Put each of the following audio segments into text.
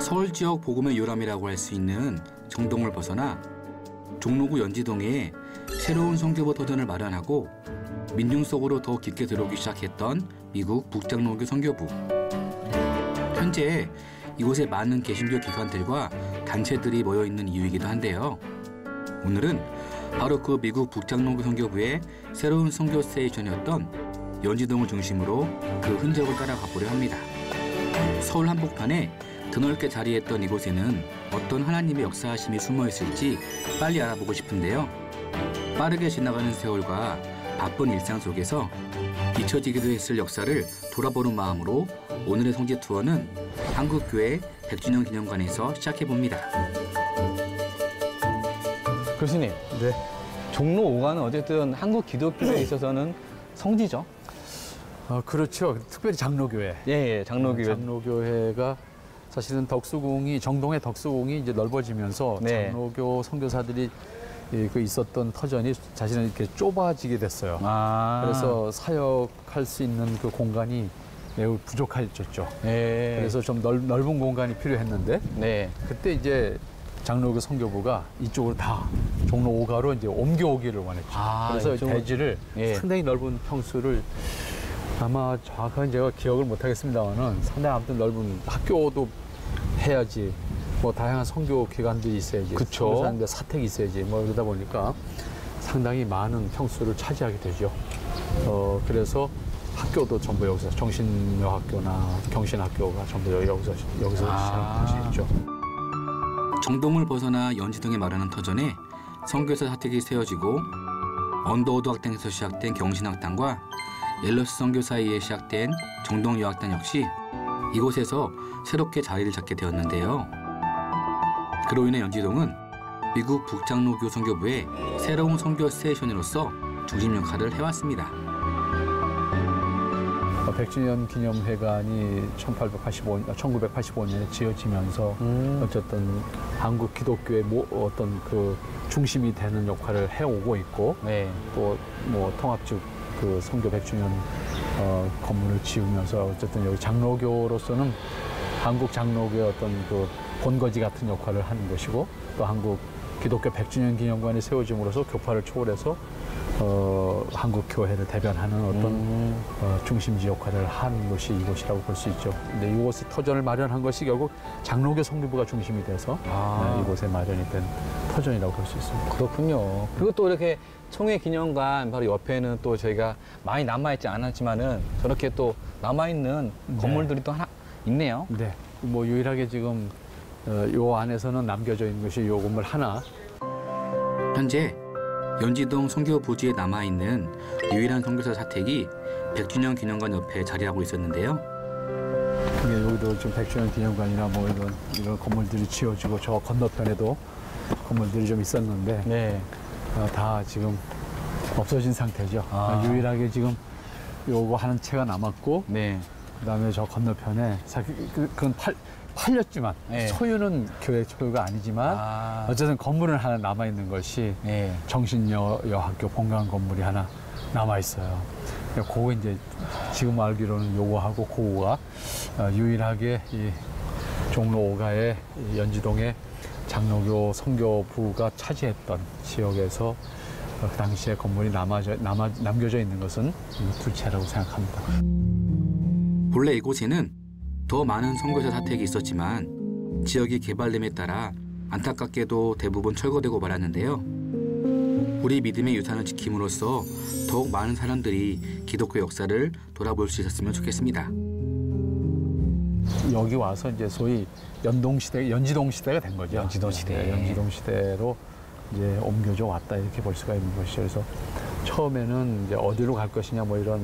서울 지역 복음의 요람이라고 할 수 있는 정동을 벗어나 종로구 연지동에 새로운 선교부 터전을 마련하고 민중 속으로 더 깊게 들어오기 시작했던 미국 북장로교 선교부. 현재 이곳에 많은 개신교 기관들과 단체들이 모여있는 이유이기도 한데요. 오늘은 바로 그 미국 북장로교 선교부의 새로운 선교 스테이션이었던 연지동을 중심으로 그 흔적을 따라가 보려 합니다. 서울 한복판에 드넓게 자리했던 이곳에는 어떤 하나님의 역사하심이 숨어있을지 빨리 알아보고 싶은데요. 빠르게 지나가는 세월과 바쁜 일상 속에서 잊혀지기도 했을 역사를 돌아보는 마음으로 오늘의 성지 투어는 한국교회 100주년 기념관에서 시작해봅니다. 교수님, 네. 종로 5가는 어쨌든 한국 기독교에 있어서는 성지죠? 그렇죠. 특별히 장로교회. 예, 장로교회. 장로교회가 사실은 정동의 덕수궁이 이제 넓어지면서 네. 장로교 선교사들이 그 있었던 터전이 사실은 이렇게 좁아지게 됐어요. 그래서 사역할 수 있는 그 공간이 매우 부족했었죠. 예. 그래서 좀 넓은 공간이 필요했는데 네. 그때 이제 장로교 선교부가 이쪽으로 다 종로 5가로 이제 옮겨오기를 원했죠. 그래서 대지를 상당히 넓은 평수를 아마 정확하게 제가 기억을 못 하겠습니다만은 상당히 아무튼 넓은 학교도 해야지 뭐 다양한 선교 기관들이 있어야지 선교사님들 사택이 있어야지 뭐 그러다 보니까 상당히 많은 평수를 차지하게 되죠. 그래서 학교도 전부 여기서 정신여학교나 경신학교가 전부 여기서 시작한 것이죠. 정동을 벗어나 연지동에 마련한 터전에 선교사 사택이 세워지고 언더우드 학당에서 시작된 경신학당과 옐러스 선교 사이에 시작된 정동여학당 역시 이곳에서 새롭게 자리를 잡게 되었는데요. 그로 인해 연지동은 미국 북장로교 선교부의 새로운 선교 스테이션으로서 중심 역할을 해왔습니다. 100주년 기념회관이 1985년에 지어지면서 어쨌든 한국 기독교의 어떤 그 중심이 되는 역할을 해오고 있고 또 뭐 통합적 그 선교 100주년 건물을 지으면서 어쨌든 여기 장로교로서는 한국 장로교의 어떤 그 본거지 같은 역할을 하는 것이고 또 한국 기독교 100주년 기념관이 세워짐으로써 교파를 초월해서 한국 교회를 대변하는 어떤 중심지 역할을 한 것이 이곳이라고 볼 수 있죠. 근데 이곳에 터전을 마련한 것이 결국 장로교 선교부가 중심이 돼서 이곳에 마련이 된 터전이라고 볼 수 있습니다. 그렇군요. 그리고 또 이렇게 총회 기념관 바로 옆에는 또 저희가 많이 남아있지 않았지만은 저렇게 또 남아있는 건물들이 또 하나 있네요. 네. 뭐 유일하게 지금 요 안에서는 남겨져 있는 것이 요 건물 하나. 현재 연지동 선교 부지에 남아있는 유일한 선교사 사택이 100주년 기념관 옆에 자리하고 있었는데요. 여기도 지금 100주년 기념관이나 뭐 이런 건물들이 지어지고 저 건너편에도 건물들이 좀 있었는데 다 지금 없어진 상태죠. 유일하게 지금 요거 한 채가 남았고 그다음에 저 건너편에 그건 팔렸지만 소유는 교회 소유가 아니지만 어쨌든 건물은 하나 남아있는 것이 정신여학교 본관 건물이 하나 남아있어요. 그거 이제 지금 알기로는 요거하고 그거가 유일하게 이 종로 5가의 연지동의 장로교 선교부가 차지했던 지역에서 그 당시에 건물이 남겨져 있는 것은 두 채라고 생각합니다. 본래 이곳에는 더 많은 선교사 사택이 있었지만 지역이 개발됨에 따라 안타깝게도 대부분 철거되고 말았는데요. 우리 믿음의 유산을 지킴으로써 더욱 많은 사람들이 기독교 역사를 돌아볼 수 있었으면 좋겠습니다. 여기 와서 이제 소위 연지동 시대가 된 거죠. 연지동 시대. 연지동 시대로 이제 옮겨져 왔다 이렇게 볼 수가 있는 것이죠. 그래서 처음에는 이제 어디로 갈 것이냐 뭐 이런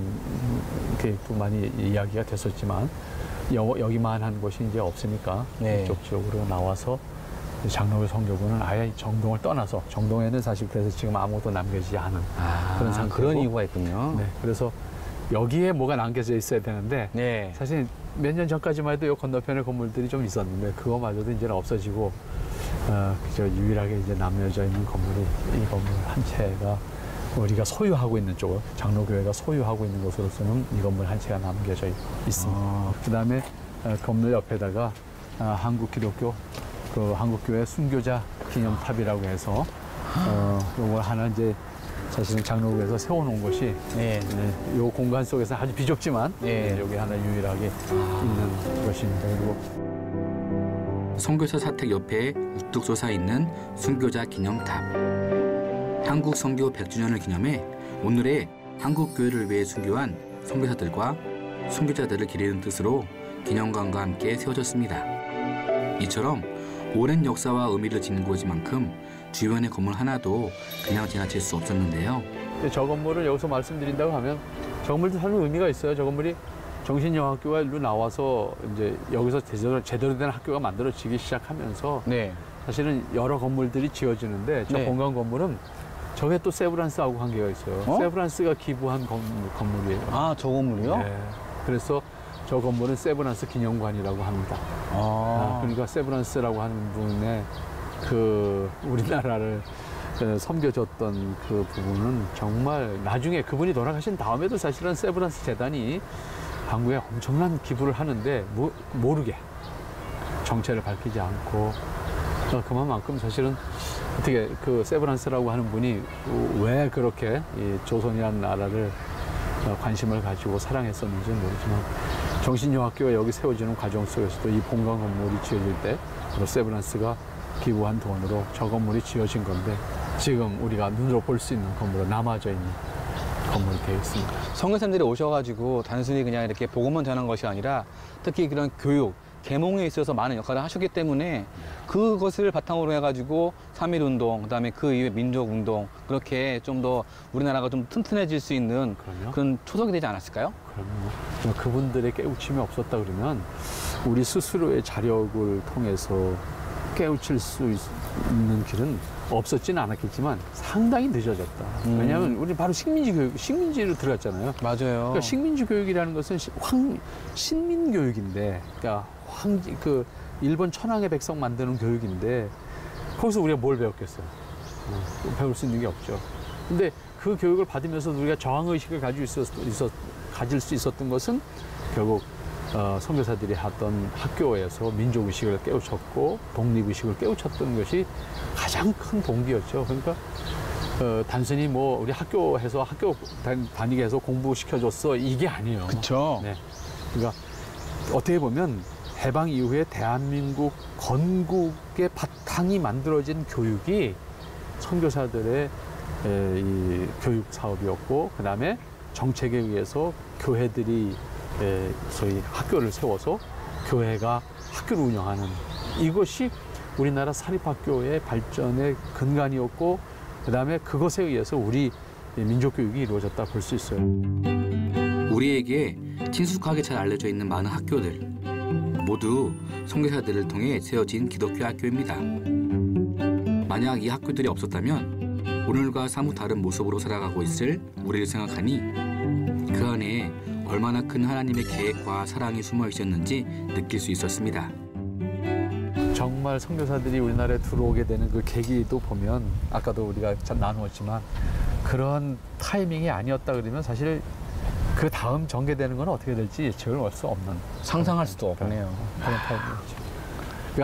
계획도 많이 이야기가 됐었지만 여기만 한 곳이 이제 없으니까 이쪽 지역으로 나와서 장로교 선교부는 아예 정동을 떠나서 정동에는 사실 그래서 지금 아무것도 남겨지지 않은 그런 상태고 그런 이유가 있군요. 그래서 여기에 뭐가 남겨져 있어야 되는데 사실 몇 년 전까지만 해도 이 건너편에 건물들이 좀 있었는데 그거마저도 이제는 없어지고 그저 유일하게 이제 남겨져 있는 건물이 이 건물 한 채가 우리가 소유하고 있는 쪽은 장로교회가 소유하고 있는 곳으로서는 이 건물 한 채가 남겨져 있습니다. 그다음에 건물 옆에다가 한국 기독교 그 한국교회 순교자 기념탑이라고 해서 요걸 하나 이제 사실은 장로교에서 세워놓은 것이 요 공간 속에서 아주 비좁지만 여기 하나 유일하게 있는 것입니다. 그리고 선교사 사택 옆에 우뚝 솟아 있는 순교자 기념탑. 한국 선교 100주년을 기념해 오늘의 한국 교회를 위해 순교한 선교사들과 순교자들을 기리는 뜻으로 기념관과 함께 세워졌습니다. 이처럼 오랜 역사와 의미를 지닌 곳이만큼 주변의 건물 하나도 그냥 지나칠 수 없었는데요. 저 건물을 여기서 말씀드린다고 하면 저 건물도 사실 의미가 있어요. 저 건물이 정신여학교가 일로 나와서 이제 여기서 제대로 된 학교가 만들어지기 시작하면서 사실은 여러 건물들이 지어지는데 저 본관 건물은 저게 또 세브란스하고 관계가 있어요. 세브란스가 기부한 건물이에요. 아, 저 건물이요? 네. 그래서 저 건물은 세브란스 기념관이라고 합니다. 그러니까 세브란스라고 하는 분의 그 우리나라를 섬겨줬던 그 부분은 정말 나중에 그분이 돌아가신 다음에도 사실은 세브란스 재단이 한국에 엄청난 기부를 하는데 모르게 정체를 밝히지 않고 그만큼 사실은 어떻게 그 세브란스라고 하는 분이 왜 그렇게 이 조선이라는 나라를 관심을 가지고 사랑했었는지는 모르지만 정신여학교가 여기 세워지는 과정 속에서도 이 본관 건물이 지어질 때 세브란스가 기부한 돈으로 저 건물이 지어진 건데 지금 우리가 눈으로 볼 수 있는 건물로 남아져 있는 건물이 되어 있습니다. 선교사님들이 오셔가지고 단순히 그냥 이렇게 복음만 전한 것이 아니라 특히 그런 교육, 계몽에 있어서 많은 역할을 하셨기 때문에 그것을 바탕으로 해가지고 3.1운동, 그다음에 그 이후에 민족운동 그렇게 좀 더 우리나라가 좀 튼튼해질 수 있는 그런 초석이 되지 않았을까요? 그럼요. 그분들의 깨우침이 없었다 그러면 우리 스스로의 자력을 통해서 깨우칠 수 있는 길은 없었지는 않았겠지만 상당히 늦어졌다. 왜냐하면 우리 바로 식민지로 들어갔잖아요. 맞아요. 그러니까 식민지 교육이라는 것은 신민 교육인데, 그러니까 일본 천황의 백성 만드는 교육인데 거기서 우리가 뭘 배웠겠어요? 배울 수 있는 게 없죠. 근데 그 교육을 받으면서 우리가 저항 의식을 가질 수 있었던 것은 결국 선교사들이 하던 학교에서 민족의식을 깨우쳤고 독립의식을 깨우쳤던 것이 가장 큰 동기였죠. 그러니까 단순히 뭐 우리 학교 다니게 해서 공부시켜줬어 이게 아니에요. 그렇죠. 네. 그러니까 어떻게 보면 해방 이후에 대한민국 건국의 바탕이 만들어진 교육이 선교사들의 이 교육 사업이었고, 그 다음에 정책에 의해서 교회들이 소위 학교를 세워서 교회가 학교를 운영하는 이것이 우리나라 사립학교의 발전의 근간이었고, 그 다음에 그것에 의해서 우리 민족교육이 이루어졌다 볼 수 있어요. 우리에게 친숙하게 잘 알려져 있는 많은 학교들 모두 선교사들을 통해 세워진 기독교 학교입니다. 만약 이 학교들이 없었다면 오늘과 사뭇 다른 모습으로 살아가고 있을 우리를 생각하니 그 안에 얼마나 큰 하나님의 계획과 사랑이 숨어 있었는지 느낄 수 있었습니다. 정말 선교사들이 우리나라에 들어오게 되는 그 계기도 보면 아까도 우리가 참 나누었지만 그런 타이밍이 아니었다 그러면 사실 그 다음 전개되는 건 어떻게 될지 예측을 할 수 없는, 상상할 수도 없네요. 그런 타이밍이죠.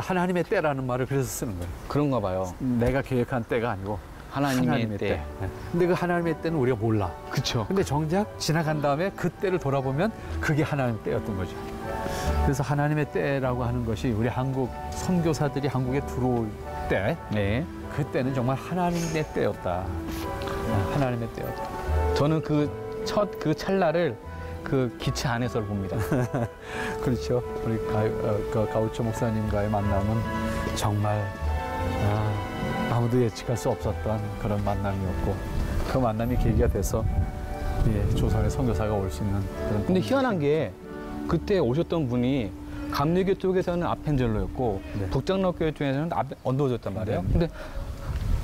하나님의 때라는 말을 그래서 쓰는 거예요. 그런가 봐요. 내가 계획한 때가 아니고 하나님의 때. 네. 근데 그 하나님의 때는 우리가 몰라. 그렇죠. 근데 정작 지나간 다음에 그 때를 돌아보면 그게 하나님의 때였던 거죠. 그래서 하나님의 때라고 하는 것이 우리 한국 선교사들이 한국에 들어올 때, 그때는 정말 하나님의 때였다. 하나님의 때였다. 저는 그 찰나를 그 기차 안에서 봅니다. 그렇죠. 우리 가우초 목사님과의 만남은 정말 아무도 예측할 수 없었던 그런 만남이었고, 그 만남이 계기가 돼서 조선의 선교사가 올 수 있는 그런. 근데 희한한 게 그때 오셨던 분이 감리교 쪽에서는 아펜젤로였고 북장로교회 쪽에서는 언더우드였단 말이에요. 근데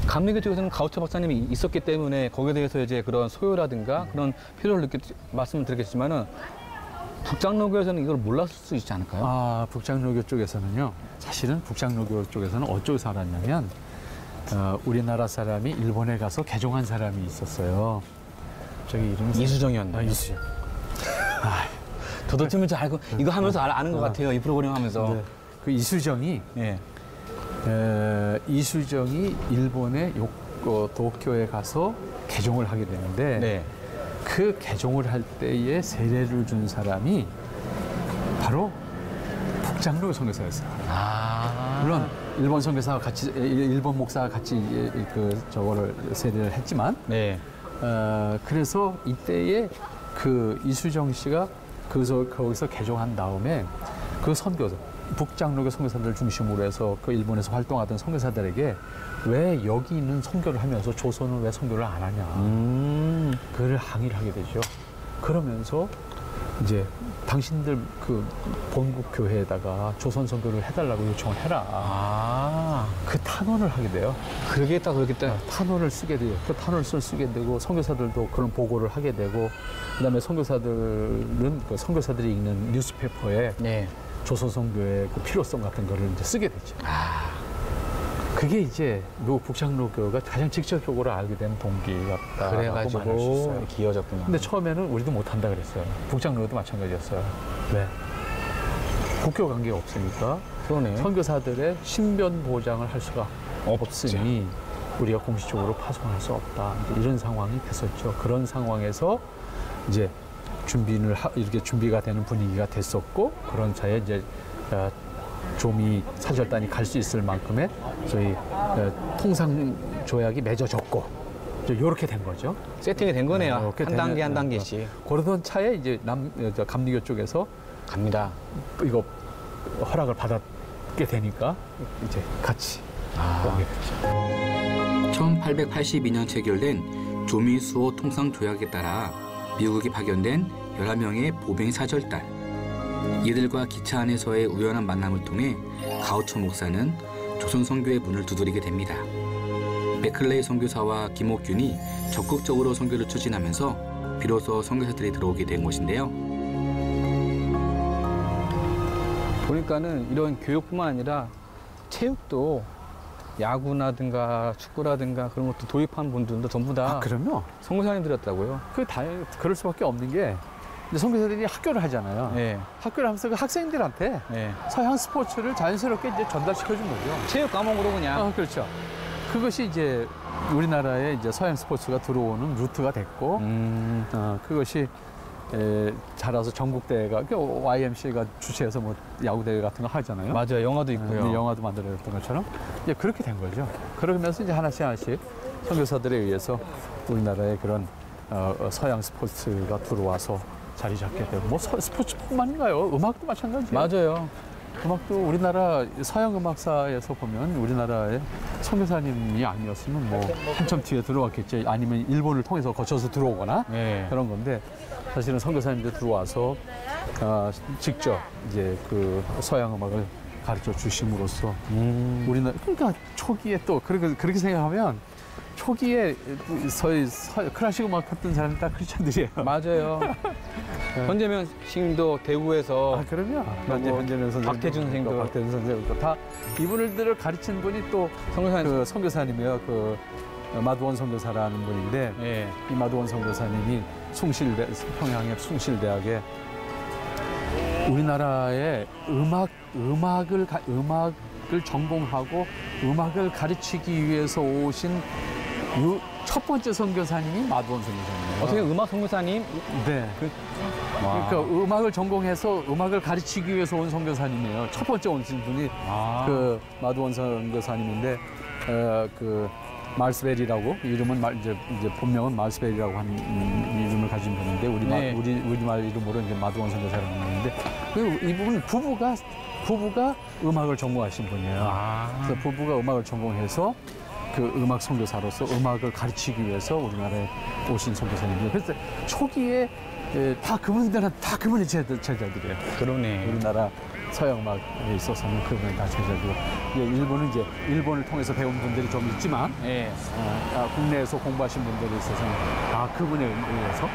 감리교 쪽에서는 가우초 박사님이 있었기 때문에 거기에 대해서 이제 그런 소요라든가 그런 필요를 말씀을 드리겠지만은 북장로교에서는 이걸 몰랐을 수 있지 않을까요? 북장로교 쪽에서는요. 사실은 북장로교 쪽에서는 어쩌고 알았냐면 우리나라 사람이 일본에 가서 개종한 사람이 있었어요. 저기 이름이 이수정이었나요? 이수정. 저도 좀 알고 이거 하면서 아는 것 같아요. 이 프로그램 하면서. 네. 그 이수정이 예. 이수정이 일본의 도쿄에 가서 개종을 하게 되는데 네. 그 개종을 할 때에 세례를 준 사람이 바로 북장로 선교사였어요. 아. 물론 일본 선교사와 같이 일본 목사가 같이 그 저거를 세례를 했지만 네. 그래서 이때에 그 이수정 씨가 거기서 개종한 다음에 그 선교사 북장로교 선교사들 중심으로 해서 그 일본에서 활동하던 선교사들에게 왜 여기 있는 선교를 하면서 조선은 왜 선교를 안 하냐 그를 항의를 하게 되죠. 그러면서 이제 당신들 그 본국 교회에다가 조선 선교를 해달라고 요청을 해라. 아. 그 탄원을 하게 돼요. 그러겠다. 탄원을 쓰게 돼요. 그 탄원을 쓰게 되고 선교사들도 그런 보고를 하게 되고 그다음에 선교사들은 그 선교사들이 읽는 뉴스페퍼에 네. 조선 선교의 그 필요성 같은 거를 이제 쓰게 되죠. 그게 이제 미국 북장로교가 가장 직접적으로 알게 된 동기였다라고 말할 수 있어요. 기어졌구나. 근데 처음에는 우리도 못한다 그랬어요. 북장로도 마찬가지였어요. 왜? 국교 관계가 없으니까 그러네. 선교사들의 신변 보장을 할 수가 없으니 우리가 공식적으로 파송할 수 없다. 이런 상황이 됐었죠. 그런 상황에서 이제 이렇게 준비가 되는 분위기가 됐었고 그런 차에 이제 조미 사절단이 갈 수 있을 만큼의 저희 통상 조약이 맺어졌고 이렇게 된 거죠. 세팅이 된 거네요. 한 단계 한 단계씩. 그러던 차에 이제 감리교 쪽에서 갑니다. 이거 허락을 받게 되니까 이제 같이 오게 됐죠. 1882년 체결된 조미수호 통상조약에 따라 미국이 파견된 11명의 보병 사절단. 이들과 기차 안에서의 우연한 만남을 통해 가우처 목사는 조선 선교의 문을 두드리게 됩니다. 맥클레이 선교사와 김옥균이 적극적으로 선교를 추진하면서 비로소 선교사들이 들어오게 된 것인데요. 보니까는 이런 교육뿐만 아니라 체육도 야구라든가 축구라든가 그런 것도 도입한 분들도 전부 다 그럼요. 선교사님들이었다고요. 그럴 수밖에 없는 게 이제 선교사들이 학교를 하잖아요. 네. 학교를 하면서 그 학생들한테 네. 서양 스포츠를 자연스럽게 이제 전달시켜 준 거죠. 체육 과목으로 그냥. 그렇죠. 그것이 이제 우리나라에 이제 서양 스포츠가 들어오는 루트가 됐고, 그것이 자라서 전국대회가 YMCA가 주최해서 뭐 야구대회 같은 거 하잖아요. 맞아요. 영화도 있고요. 영화도 만들어졌던 것처럼 이제 그렇게 된 거죠. 그러면서 이제 하나씩 선교사들에 의해서 우리나라에 그런 서양 스포츠가 들어와서 자리 잡게 되고 뭐 스포츠뿐만인가요? 음악도 마찬가지예요. 맞아요. 음악도 우리나라 서양 음악사에서 보면 우리나라의 선교사님이 아니었으면 뭐 한참 뒤에 들어왔겠지. 아니면 일본을 통해서 거쳐서 들어오거나 네. 그런 건데 사실은 선교사님들 들어와서 직접 이제 그 서양 음악을 가르쳐 주심으로써 우리나라 그러니까 초기에 또 그렇게 생각하면 초기에 클래식 음악 했던 사람이 다 크리스찬들이에요. 맞아요. 현재명 스님도 대구에서 그럼요. 현재명 선생님, 박태준 선생님도 박태준 선생님도 다 이분들을 가르친 분이 또 선교사님이에요. 그 마두원 선교사라는 분인데 네. 이 마두원 선교사님이 평양의 숭실대학에 우리나라의 음악을 전공하고 음악을 가르치기 위해서 오신 첫 번째 선교사님이 마두원 선교사님이에요. 어떻게 음악 선교사님? 네. 그러니까 음악을 전공해서 음악을 가르치기 위해서 온 선교사님이에요. 첫 번째 오신 분이 그 마두원 선교사님인데 그 말스벨이라고 이름은 이제 본명은 말스벨이라고 한 이름을 가진 분인데 우리말 이름으로 이제 마두원 선교사라는 분인데 이분은 부부가 음악을 전공하신 분이에요. 그래서 부부가 음악을 전공해서 그 음악 선교사로서 음악을 가르치기 위해서 우리나라에 오신 선교사님이에요. 그래서 초기에 다 그분들은 다 그분의 제자들이에요. 그러네. 우리나라 서양 음악에 있어서는 그분은 다 제자들이고 일본은 이제 일본을 통해서 배운 분들이 좀 있지만 네. 국내에서 공부하신 분들이 있어서는 다 그분에 의해서.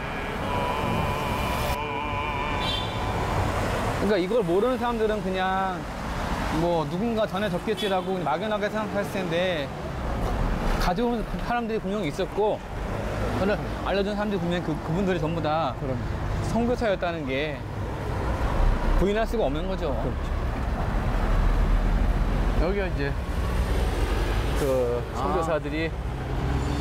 그러니까 이걸 모르는 사람들은 그냥 뭐 누군가 전해졌겠지라고 막연하게 생각했을 텐데 가져온 사람들이 분명히 있었고 저는 알려준 사람들이 분명히 그분들이 전부 다 선교사였다는 게 부인할 수가 없는 거죠. 그렇죠. 여기가 이제 그 선교사들이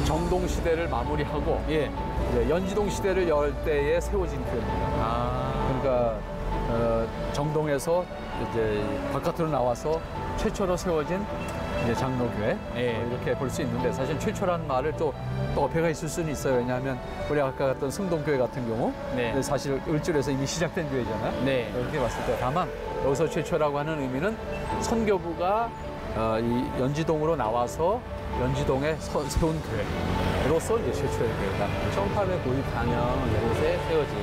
정동 시대를 마무리하고 예. 이제 연지동 시대를 열 때에 세워진 교회입니다. 그러니까 정동에서 이제 바깥으로 나와서 최초로 세워진 이제 장로교회 이렇게 볼 수 있는데 사실 최초라는 말을 또 어폐가 있을 수는 있어요. 왜냐하면 우리 아까 갔던 승동교회 같은 경우 사실 을지로에서 이미 시작된 교회잖아요. 이렇게 봤을 때 다만 여기서 최초라고 하는 의미는 선교부가 이 연지동으로 나와서 연지동에 세운 교회로서 이제 최초의 교회다. 1894년 이곳에 세워진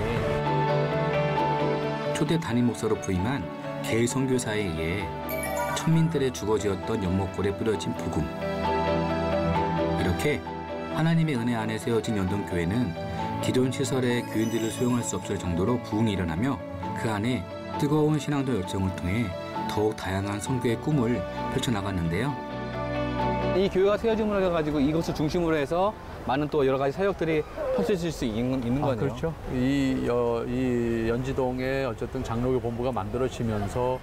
초대 담임 목사로 부임한 개일 선교사에 의해 천민들의 주거지였던 연못골에 뿌려진 복음. 이렇게 하나님의 은혜 안에 세워진 연동교회는 기존 시설의 교인들을 수용할 수 없을 정도로 부흥이 일어나며 그 안에 뜨거운 신앙도 열정을 통해 더욱 다양한 선교의 꿈을 펼쳐나갔는데요. 이 교회가 세워짐으로 해가지고 이것을 중심으로 해서 많은 또 여러 가지 사역들이 펼쳐질 수 있는 거네요. 그렇죠. 이 연지동에 어쨌든 장로교 본부가 만들어지면서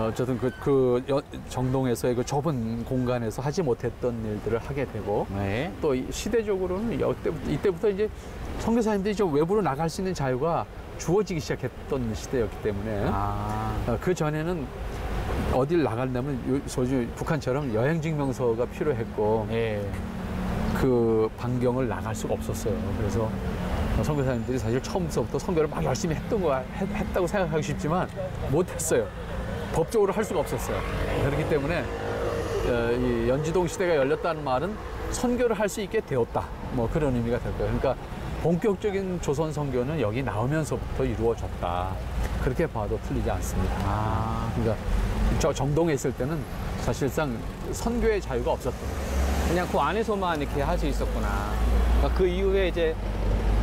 어쨌든 정동에서의 그 좁은 공간에서 하지 못했던 일들을 하게 되고 또 시대적으로는 이때부터 이제 선교사님들이 좀 외부로 나갈 수 있는 자유가 주어지기 시작했던 시대였기 때문에 그 전에는 어딜 나가려면 소위 북한처럼 여행증명서가 필요했고 그 반경을 나갈 수가 없었어요. 그래서 선교사님들이 사실 처음부터 선교를 막 열심히 했다고 생각하기 쉽지만 못했어요. 법적으로 할 수가 없었어요. 그렇기 때문에 이 연지동 시대가 열렸다는 말은 선교를 할 수 있게 되었다. 뭐 그런 의미가 될 거예요. 그러니까 본격적인 조선 선교는 여기 나오면서부터 이루어졌다. 그렇게 봐도 틀리지 않습니다. 그러니까 저 정동에 있을 때는 사실상 선교의 자유가 없었던 거예요. 그냥 그 안에서만 이렇게 할 수 있었구나. 그러니까 그 이후에 이제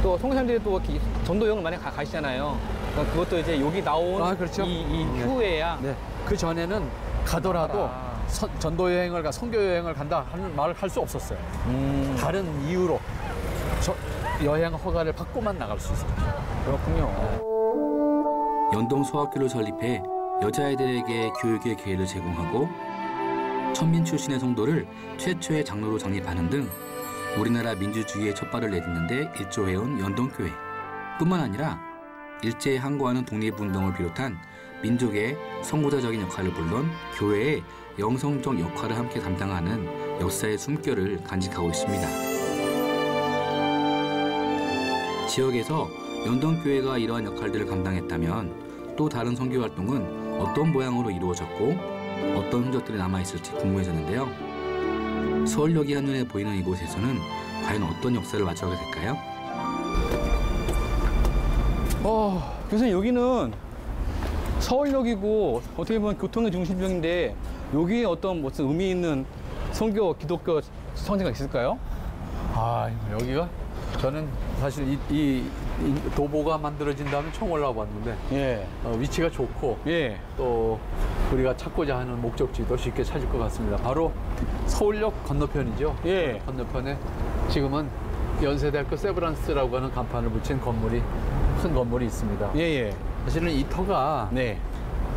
또 선교사님들이 또 전도 여행을 많이 가시잖아요. 그러니까 그것도 이제 여기 나온 그렇죠. 이 후에야. 그 전에는 가더라도 전도 여행을 선교 여행을 간다 하는 말을 할 수 없었어요. 다른 이유로 여행 허가를 받고만 나갈 수 있었어요. 그렇군요. 연동 소학교를 설립해 여자아이들에게 교육의 기회를 제공하고 천민 출신의 성도를 최초의 장로로 장립하는 등 우리나라 민주주의의 첫발을 내딛는데 일조해온 연동교회. 뿐만 아니라 일제에 항거하는 독립운동을 비롯한 민족의 선구자적인 역할을 물론 교회의 영성적 역할을 함께 담당하는 역사의 숨결을 간직하고 있습니다. 지역에서 연동교회가 이러한 역할들을 감당했다면 또 다른 선교 활동은 어떤 모양으로 이루어졌고 어떤 흔적들이 남아있을지 궁금해졌는데요. 서울역이 한눈에 보이는 이곳에서는 과연 어떤 역사를 마주하게 될까요? 교수님 여기는 서울역이고 어떻게 보면 교통의 중심지역인데 여기에 어떤 무슨 의미 있는 선교 기독교 성지가 있을까요? 여기가 저는 사실 이 도보가 만들어진 다음에 처음 올라와 봤는데 위치가 좋고 또 우리가 찾고자 하는 목적지도 쉽게 찾을 것 같습니다. 바로 서울역 건너편이죠. 건너편에 지금은 연세대학교 세브란스라고 하는 간판을 붙인 큰 건물이 있습니다. 사실은 이 터가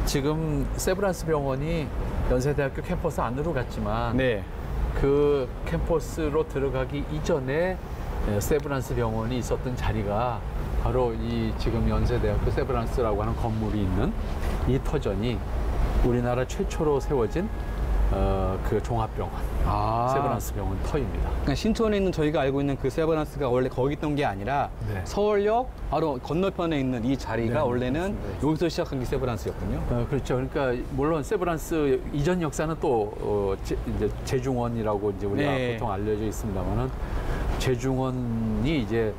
지금 세브란스 병원이 연세대학교 캠퍼스 안으로 갔지만 그 캠퍼스로 들어가기 이전에 세브란스 병원이 있었던 자리가 바로 이 지금 연세대학교 세브란스라고 하는 건물이 있는 이 터전이 우리나라 최초로 세워진 그 종합병원, 세브란스 병원 터입니다. 그러니까 신촌에 있는 저희가 알고 있는 그 세브란스가 원래 거기 있던 게 아니라 서울역 바로 건너편에 있는 이 자리가 원래는 여기서 시작한 게 세브란스였군요. 그렇죠. 그러니까 물론 세브란스 이전 역사는 또 이제 제중원이라고 이제 우리가 보통 알려져 있습니다만은 제중원이 이제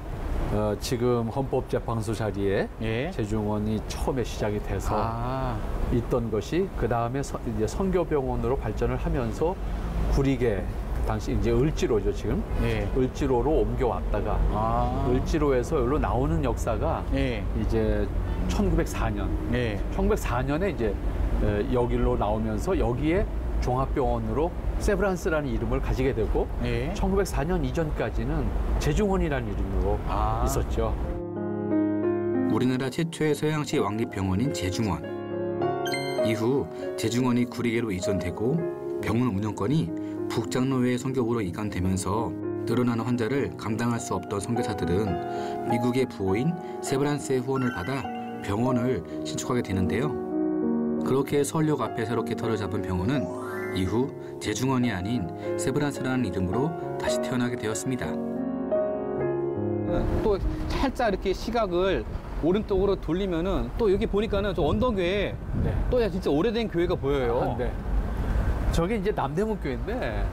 지금 헌법재판소 자리에 제중원이 처음에 시작이 돼서 있던 것이 그 다음에 이제 선교병원으로 발전을 하면서 구리개 당시 이제 을지로죠 지금 을지로로 옮겨왔다가 을지로에서 여기로 나오는 역사가 이제 1904년 1904년에 이제 여기로 나오면서 여기에 종합병원으로 세브란스라는 이름을 가지게 되고 1904년 이전까지는 제중원이라는 이름으로 있었죠. 우리나라 최초의 서양식 왕립병원인 제중원. 이후 재중원이 구리계로 이전되고 병원 운영권이 북장로회 성교부로 이관되면서 늘어나는 환자를 감당할 수 없던 선교사들은 미국의 부호인 세브란스의 후원을 받아 병원을 신축하게 되는데요. 그렇게 서울역 앞에 새롭게 터를 잡은 병원은 이후 재중원이 아닌 세브란스라는 이름으로 다시 태어나게 되었습니다. 또 살짝 이렇게 시각을 오른쪽으로 돌리면은 또 여기 보니까는 저 언덕 위에 네. 또 진짜 오래된 교회가 보여요. 네. 저게 이제 남대문 교회인데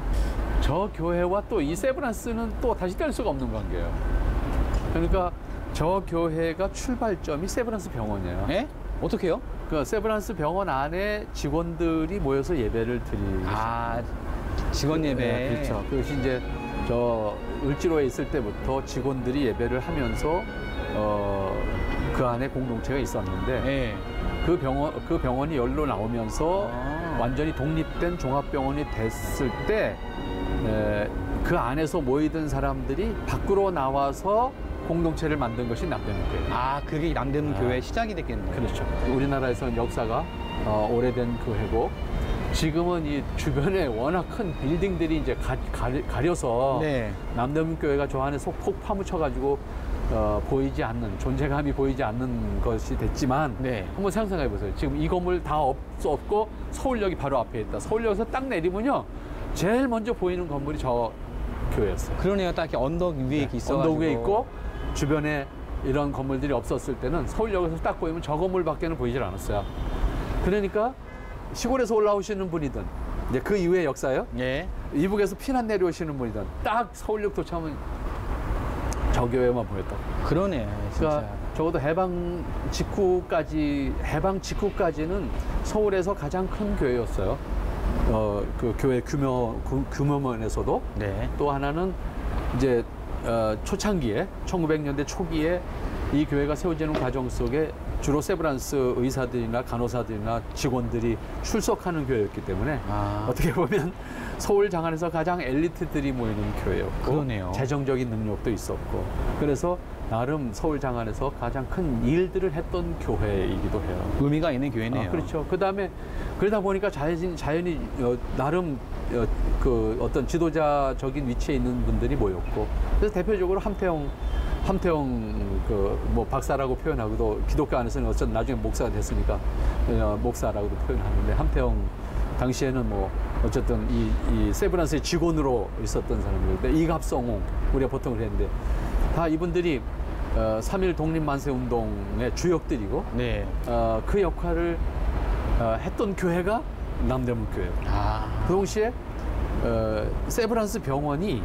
저 교회와 또 이 세브란스는 또 다시 뗄 수가 없는 관계예요. 그러니까 저 교회가 출발점이 세브란스 병원이에요. 예? 어떻게요? 그 세브란스 병원 안에 직원들이 모여서 예배를 드리고 직원 예배. 네, 그렇죠. 그것이 이제 저 을지로에 있을 때부터 직원들이 예배를 하면서 그 안에 공동체가 있었는데 네. 그 병원이 열로 나오면서 완전히 독립된 종합병원이 됐을 때 그 안에서 모이던 사람들이 밖으로 나와서 공동체를 만든 것이 남대문 교회. 그게 남대문 교회의 시작이 됐겠네요. 그렇죠. 우리나라에서는 역사가 오래된 교회고 지금은 이 주변에 워낙 큰 빌딩들이 이제 가려서 네. 남대문 교회가 저 안에 폭 파묻혀가지고 보이지 않는, 존재감이 보이지 않는 것이 됐지만 네. 한번 상상해 보세요. 지금 이 건물 다 없고 서울역이 바로 앞에 있다. 서울역에서 딱 내리면요 제일 먼저 보이는 건물이 저 교회였어요. 그러네요. 딱 이렇게 언덕 위에 이렇게 있어가지고. 언덕 위에 있고 주변에 이런 건물들이 없었을 때는 서울역에서 딱 보이면 저 건물밖에는 보이질 않았어요. 그러니까 시골에서 올라오시는 분이든 이제 그 이후의 역사예요. 예. 이북에서 피난 내려오시는 분이든 딱 서울역 도착하면 저 교회만 보였다. 그러네. 진짜. 그러니까 적어도 해방 직후까지는 서울에서 가장 큰 교회였어요. 그 교회 규모면에서도. 네. 또 하나는 이제 초창기에 1900년대 초기에 이 교회가 세워지는 과정 속에 주로 세브란스 의사들이나 간호사들이나 직원들이 출석하는 교회였기 때문에 어떻게 보면 서울 장안에서 가장 엘리트들이 모이는 교회였고 그러네요. 재정적인 능력도 있었고 그래서 나름 서울 장안에서 가장 큰 일들을 했던 교회이기도 해요. 의미가 있는 교회네요. 그렇죠. 그다음에 그러다 보니까 자연히 나름 그 어떤 지도자적인 위치에 있는 분들이 모였고 그래서 대표적으로 함태영 그 뭐 박사라고 표현하고도 기독교 안에서는 어쨌든 나중에 목사가 됐으니까 목사라고도 표현하는데 함태영 당시에는 뭐 어쨌든 이 세브란스의 직원으로 있었던 사람들인데 이갑성홍 우리가 보통 그랬는데 다 이분들이 3.1 독립만세운동의 주역들이고 네. 그 역할을 했던 교회가 남대문 교회예요. 그 동시에 세브란스 병원이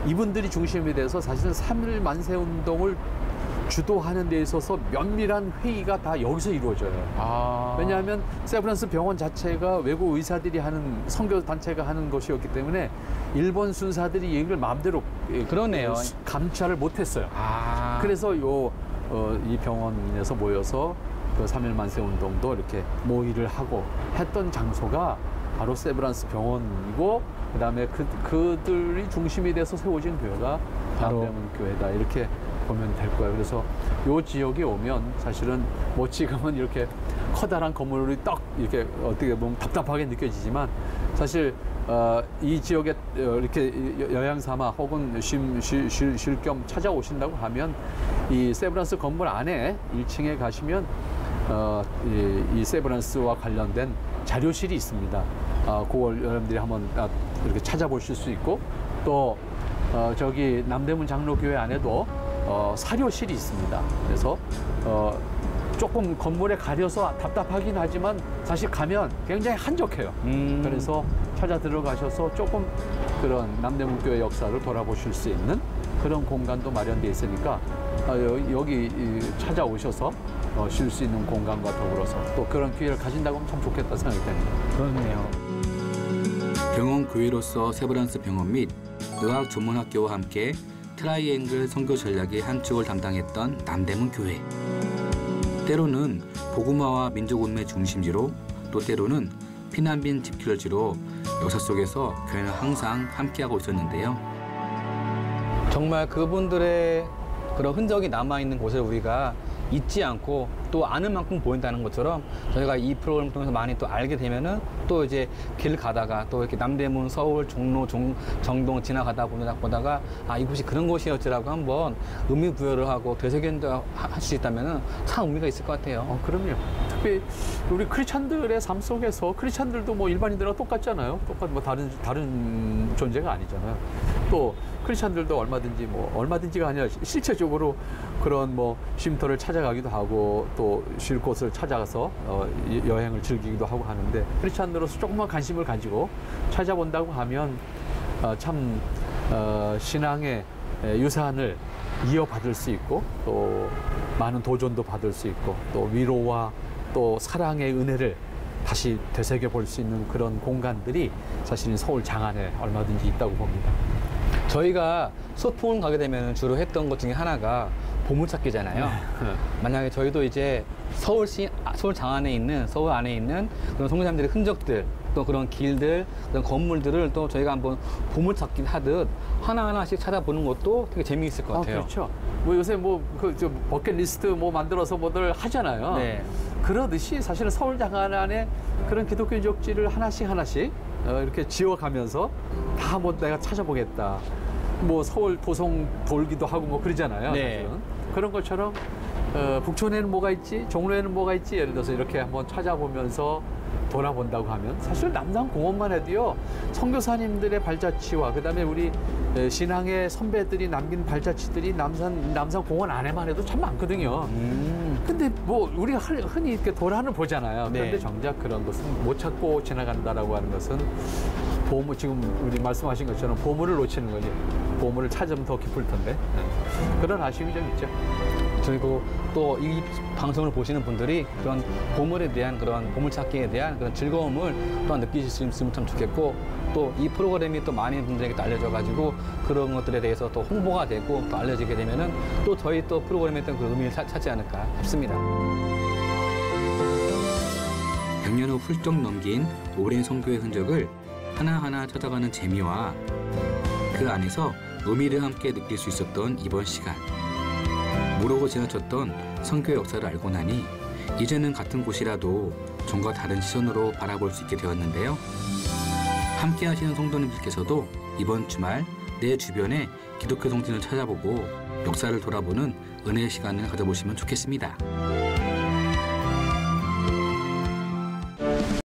이분들이 중심이 돼서 사실은 3.1 만세운동을 주도하는 데 있어서 면밀한 회의가 다 여기서 이루어져요. 왜냐하면 세브란스 병원 자체가 외국 의사들이 하는 선교 단체가 하는 것이었기 때문에 일본 순사들이 이걸 마음대로 그러네요. 감찰을 못했어요. 그래서 이 병원에서 모여서 그 3.1 만세운동도 이렇게 모의를 하고 했던 장소가 바로 세브란스 병원이고 그다음에 그들이 중심이 돼서 세워진 교회가 남대문 교회다 이렇게 보면 될 거예요. 그래서 이 지역에 오면 사실은 뭐 지금은 이렇게 커다란 건물이 딱 이렇게 어떻게 보면 답답하게 느껴지지만 사실 이 지역에 이렇게 여행 삼아 혹은 쉴 겸 찾아오신다고 하면 이 세브란스 건물 안에 1층에 가시면 이 세브란스와 관련된 자료실이 있습니다. 그걸 여러분들이 한번 이렇게 찾아보실 수 있고 또 저기 남대문 장로교회 안에도 사료실이 있습니다. 그래서 조금 건물에 가려서 답답하긴 하지만 사실 가면 굉장히 한적해요. 그래서 찾아 들어가셔서 조금 그런 남대문 교회 역사를 돌아보실 수 있는 그런 공간도 마련되어 있으니까 여기 찾아오셔서 쉴 수 있는 공간과 더불어서 또 그런 기회를 가진다고 하면 참 좋겠다 생각이 됩니다. 그렇네요. 병원 교회로서 세브란스 병원 및 의학 전문학교와 함께 트라이앵글 선교 전략의 한 축을 담당했던 남대문 교회. 때로는 복음화와 민족운동의 중심지로 또 때로는 피난민 집결지로 역사 속에서 교회는 항상 함께하고 있었는데요. 정말 그분들의 그런 흔적이 남아있는 곳을 우리가 잊지 않고 또 아는 만큼 보인다는 것처럼 저희가 이 프로그램을 통해서 많이 또 알게 되면은 또 이제 길 가다가 또 이렇게 남대문, 서울, 종로, 정동 지나가다 보다가 아, 이곳이 그런 곳이었지라고 한번 의미 부여를 하고 되새김도 할 수 있다면은 참 의미가 있을 것 같아요. 그럼요. 특히 우리 크리스찬들의 삶 속에서 크리스찬들도 뭐 일반인들과 똑같잖아요. 뭐 다른 존재가 아니잖아요. 또 크리스찬들도 얼마든지가 아니라 실체적으로 그런 뭐 쉼터를 찾아가기도 하고 또 쉴 곳을 찾아가서 여행을 즐기기도 하고 하는데 크리스찬으로서 조금만 관심을 가지고 찾아본다고 하면 참 신앙의 유산을 이어받을 수 있고 또 많은 도전도 받을 수 있고 또 위로와 또 사랑의 은혜를 다시 되새겨 볼 수 있는 그런 공간들이 사실은 서울 장안에 얼마든지 있다고 봅니다. 저희가 소풍을 가게 되면 주로 했던 것 중에 하나가 보물찾기잖아요. 만약에 저희도 이제 서울 장안에 있는, 서울 안에 있는 그런 선교사님들의 흔적들, 또 그런 길들, 그런 건물들을 또 저희가 한번 보물찾기 하듯 하나하나씩 찾아보는 것도 되게 재미있을 것 같아요. 그렇죠. 뭐 요새 버킷리스트 만들어서 뭐들 하잖아요. 네. 그러듯이 사실은 서울 장안 안에 그런 기독교 유적지를 하나씩 이렇게 지어가면서 다 내가 찾아보겠다. 서울 도성 돌기도 하고 그러잖아요. 네. 사실은. 그런 것처럼 북촌에는 뭐가 있지, 종로에는 뭐가 있지, 예를 들어서 이렇게 한번 찾아보면서 돌아본다고 하면 사실 남산공원만 해도요, 선교사님들의 발자취와 그다음에 우리 신앙의 선배들이 남긴 발자취들이 남산공원 안에만 해도 참 많거든요. 근데 우리가 흔히 이렇게 도란을 보잖아요. 그런데 네. 정작 그런 것은 못 찾고 지나간다라고 하는 것은 지금 우리 말씀하신 것처럼 보물을 놓치는 거지. 보물을 찾으면 더 기쁠 텐데. 그런 아쉬움이 좀 있죠. 그리고 또 이 방송을 보시는 분들이 그런 보물에 대한 그런 보물찾기에 대한 그런 즐거움을 또한 느끼실 수 있으면 참 좋겠고, 또 이 프로그램이 또 많은 분들에게 또 알려져가지고 그런 것들에 대해서 또 홍보가 되고 또 알려지게 되면은 또 저희 또 프로그램에 어떤 그 의미를 찾지 않을까 싶습니다. 100년을 훌쩍 넘긴 오랜 선교의 흔적을 하나하나 찾아가는 재미와 그 안에서 의미를 함께 느낄 수 있었던 이번 시간. 모르고 지나쳤던 선교의 역사를 알고 나니 이제는 같은 곳이라도 전과 다른 시선으로 바라볼 수 있게 되었는데요. 함께 하시는 성도님들께서도 이번 주말 내 주변에 기독교 성진을 찾아보고 역사를 돌아보는 은혜의 시간을 가져보시면 좋겠습니다.